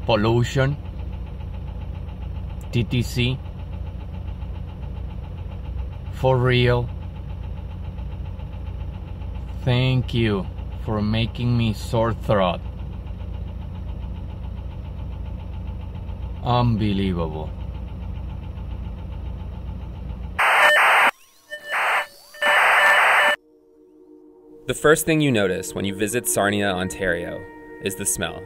pollution, TTC, for real. Thank you for making me sore throat. Unbelievable. The first thing you notice when you visit Sarnia, Ontario, is the smell.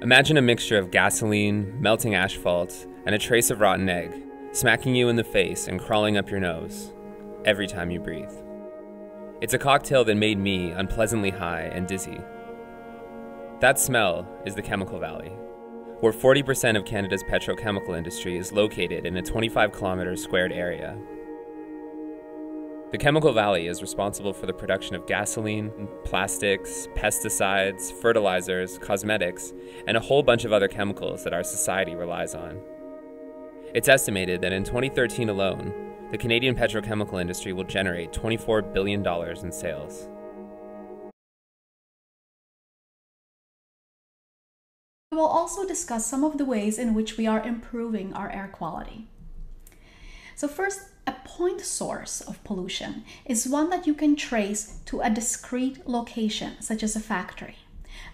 Imagine a mixture of gasoline, melting asphalt, and a trace of rotten egg, smacking you in the face and crawling up your nose every time you breathe. It's a cocktail that made me unpleasantly high and dizzy. That smell is the Chemical Valley, where 40% of Canada's petrochemical industry is located in a 25-kilometer squared area. The Chemical Valley is responsible for the production of gasoline, plastics, pesticides, fertilizers, cosmetics, and a whole bunch of other chemicals that our society relies on. It's estimated that in 2013 alone, the Canadian petrochemical industry will generate $24 billion in sales. We will also discuss some of the ways in which we are improving our air quality. So first, a point source of pollution is one that you can trace to a discrete location, such as a factory,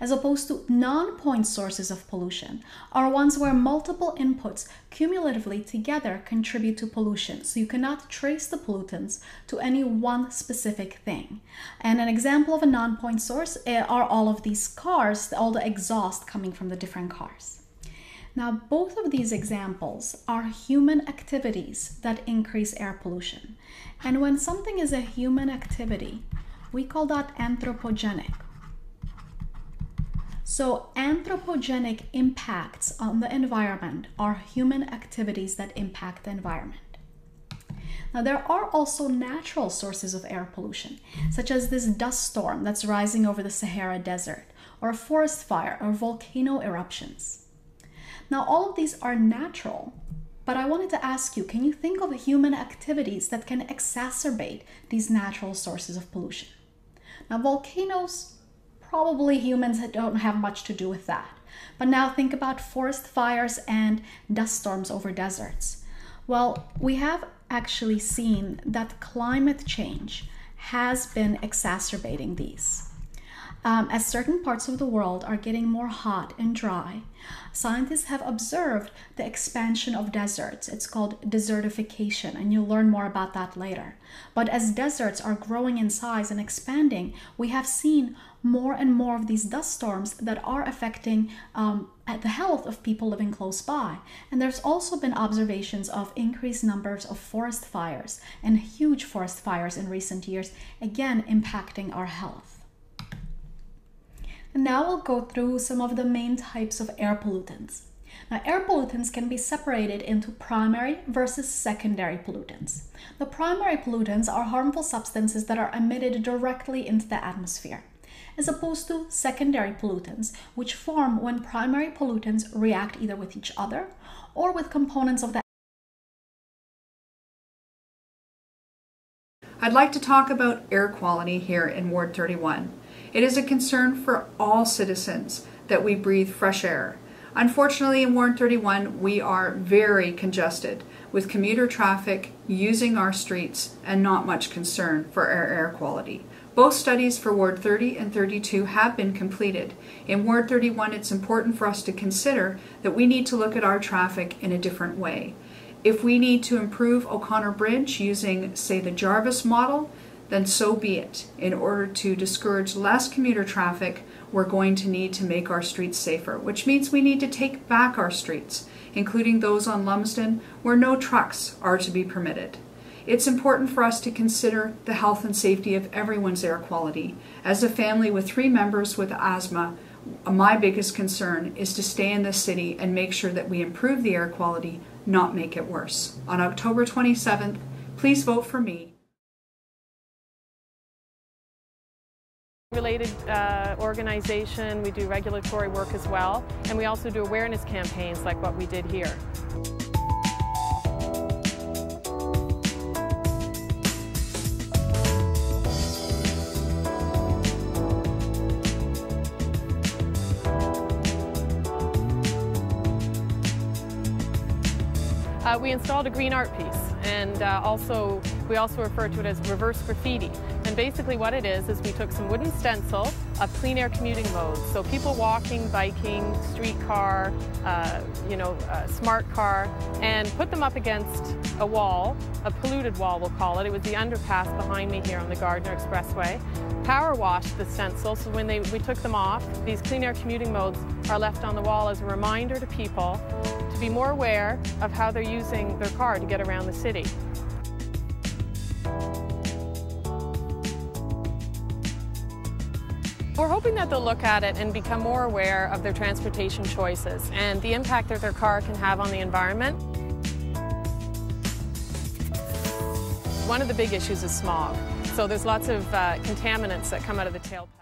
as opposed to non-point sources of pollution are ones where multiple inputs cumulatively together contribute to pollution. So you cannot trace the pollutants to any one specific thing. And an example of a non-point source are all of these cars, all the exhaust coming from the different cars. Now, both of these examples are human activities that increase air pollution. And when something is a human activity, we call that anthropogenic. So anthropogenic impacts on the environment are human activities that impact the environment. Now, there are also natural sources of air pollution, such as this dust storm that's rising over the Sahara Desert, or a forest fire, or volcano eruptions. Now, all of these are natural, but I wanted to ask you, can you think of human activities that can exacerbate these natural sources of pollution? Now, volcanoes, probably humans don't have much to do with that. But now think about forest fires and dust storms over deserts. Well, we have actually seen that climate change has been exacerbating these. As certain parts of the world are getting more hot and dry, scientists have observed the expansion of deserts. It's called desertification, and you'll learn more about that later. But as deserts are growing in size and expanding, we have seen more and more of these dust storms that are affecting the health of people living close by. And there's also been observations of increased numbers of forest fires and huge forest fires in recent years, again impacting our health. And now we'll go through some of the main types of air pollutants. Now, air pollutants can be separated into primary versus secondary pollutants. The primary pollutants are harmful substances that are emitted directly into the atmosphere, as opposed to secondary pollutants, which form when primary pollutants react either with each other or with components of the. I'd like to talk about air quality here in Ward 31. It is a concern for all citizens that we breathe fresh air. Unfortunately, in Ward 31, we are very congested with commuter traffic using our streets and not much concern for our air quality. Both studies for Ward 30 and 32 have been completed. In Ward 31, it's important for us to consider that we need to look at our traffic in a different way. If we need to improve O'Connor Bridge using, say, the Jarvis model, then so be it. In order to discourage less commuter traffic, we're going to need to make our streets safer, which means we need to take back our streets, including those on Lumsden, where no trucks are to be permitted. It's important for us to consider the health and safety of everyone's air quality. As a family with 3 members with asthma, my biggest concern is to stay in this city and make sure that we improve the air quality, not make it worse. On October 27th, please vote for me. Related organization, we do regulatory work as well, and we also do awareness campaigns like what we did here. We installed a green art piece, and we also refer to it as reverse graffiti. And basically what it is we took some wooden stencil of clean air commuting modes. So people walking, biking, streetcar, smart car, and put them up against a wall, a polluted wall we'll call it. It was the underpass behind me here on the Gardiner Expressway. Power washed the stencil, so when we took them off, these clean air commuting modes are left on the wall as a reminder to people to be more aware of how they're using their car to get around the city. We're hoping that they'll look at it and become more aware of their transportation choices and the impact that their car can have on the environment. One of the big issues is smog. So there's lots of contaminants that come out of the tailpipe.